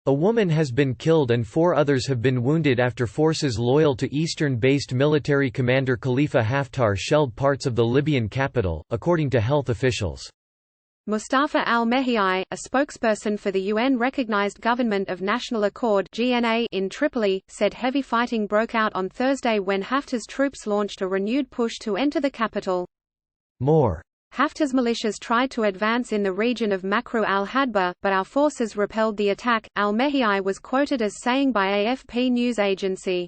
A woman has been killed and 4 others have been wounded after forces loyal to eastern-based military commander Khalifa Haftar shelled parts of the Libyan capital, according to health officials. Mustafa al-Mehiai, a spokesperson for the UN-recognized Government of National Accord (GNA) in Tripoli, said heavy fighting broke out on Thursday when Haftar's troops launched a renewed push to enter the capital. Haftar's militias tried to advance in the region of Makru al-Hadba, but our forces repelled the attack, al-Mehiai was quoted as saying by AFP news agency.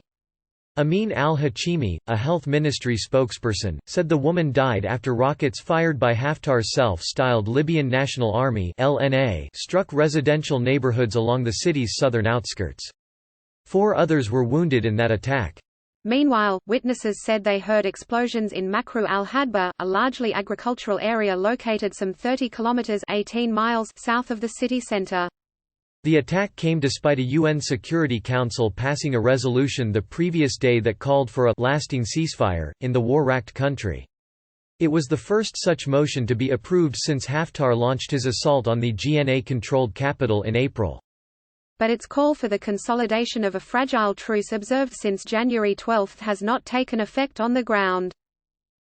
Amin al-Hachimi, a health ministry spokesperson, said the woman died after rockets fired by Haftar's self-styled Libyan National Army (LNA) struck residential neighborhoods along the city's southern outskirts. 4 others were wounded in that attack. Meanwhile, witnesses said they heard explosions in Makru al-Hadba, a largely agricultural area located some 30 kilometers (18 miles) south of the city center. The attack came despite a UN Security Council passing a resolution the previous day that called for a lasting ceasefire in the war-racked country. It was the first such motion to be approved since Haftar launched his assault on the GNA-controlled capital in April. But its call for the consolidation of a fragile truce observed since January 12 has not taken effect on the ground.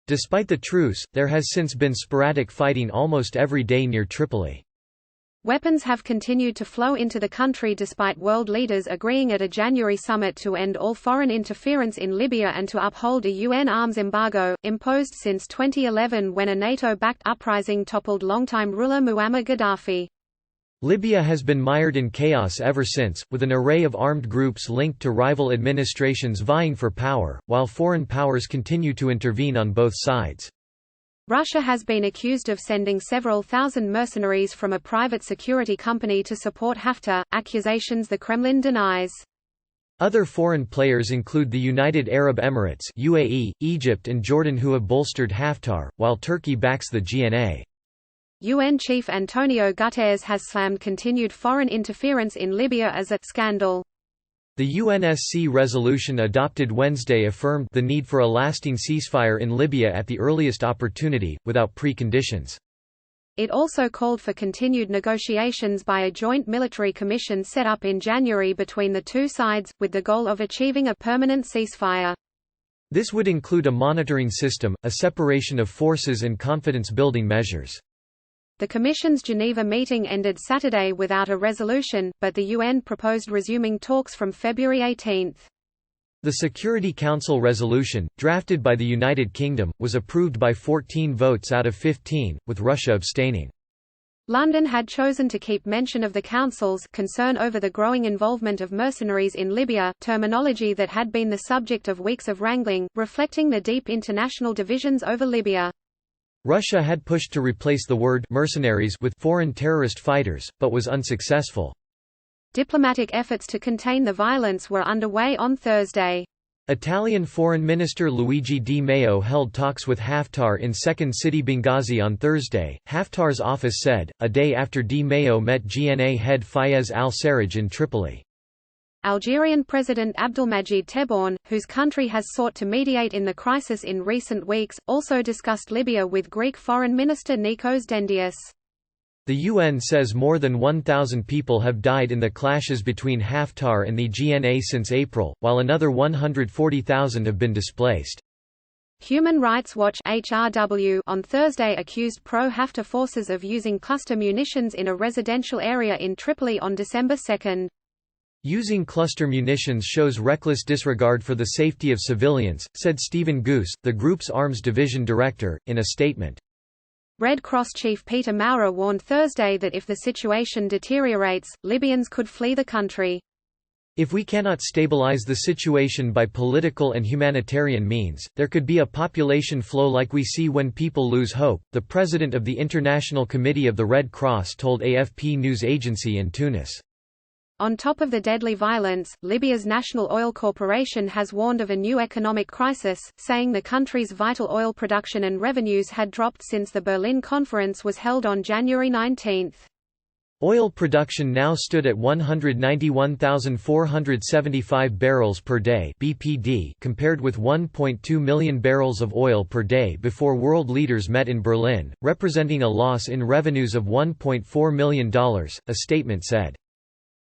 Despite the truce, there has since been sporadic fighting almost every day near Tripoli. Weapons have continued to flow into the country despite world leaders agreeing at a January summit to end all foreign interference in Libya and to uphold a UN arms embargo, imposed since 2011 when a NATO-backed uprising toppled longtime ruler Muammar Gaddafi. Libya has been mired in chaos ever since, with an array of armed groups linked to rival administrations vying for power, while foreign powers continue to intervene on both sides. Russia has been accused of sending several thousand mercenaries from a private security company to support Haftar, accusations the Kremlin denies. Other foreign players include the United Arab Emirates (UAE), Egypt and Jordan who have bolstered Haftar, while Turkey backs the GNA. UN Chief Antonio Guterres has slammed continued foreign interference in Libya as a scandal. The UNSC resolution adopted Wednesday affirmed the need for a lasting ceasefire in Libya at the earliest opportunity, without preconditions. It also called for continued negotiations by a joint military commission set up in January between the two sides, with the goal of achieving a permanent ceasefire. This would include a monitoring system, a separation of forces and confidence-building measures. The Commission's Geneva meeting ended Saturday without a resolution, but the UN proposed resuming talks from February 18. The Security Council resolution, drafted by the United Kingdom, was approved by 14 votes out of 15, with Russia abstaining. London had chosen to keep mention of the Council's concern over the growing involvement of mercenaries in Libya, terminology that had been the subject of weeks of wrangling, reflecting the deep international divisions over Libya. Russia had pushed to replace the word mercenaries with foreign terrorist fighters, but was unsuccessful. Diplomatic efforts to contain the violence were underway on Thursday. Italian Foreign Minister Luigi Di Maio held talks with Haftar in second city Benghazi on Thursday, Haftar's office said, a day after Di Maio met GNA head Fayez al-Sarraj in Tripoli. Algerian President Abdelmajid Tebboune, whose country has sought to mediate in the crisis in recent weeks, also discussed Libya with Greek Foreign Minister Nikos Dendias. The UN says more than 1,000 people have died in the clashes between Haftar and the GNA since April, while another 140,000 have been displaced. Human Rights Watch (HRW) on Thursday accused pro-Haftar forces of using cluster munitions in a residential area in Tripoli on December 2. Using cluster munitions shows reckless disregard for the safety of civilians, said Stephen Goose, the group's arms division director, in a statement. Red Cross chief Peter Maurer warned Thursday that if the situation deteriorates, Libyans could flee the country. If we cannot stabilize the situation by political and humanitarian means, there could be a population flow like we see when people lose hope, the president of the International Committee of the Red Cross told AFP news agency in Tunis. On top of the deadly violence, Libya's National Oil Corporation has warned of a new economic crisis, saying the country's vital oil production and revenues had dropped since the Berlin conference was held on January 19. Oil production now stood at 191,475 barrels per day (BPD), compared with 1.2 million barrels of oil per day before world leaders met in Berlin, representing a loss in revenues of $1.4 million, a statement said.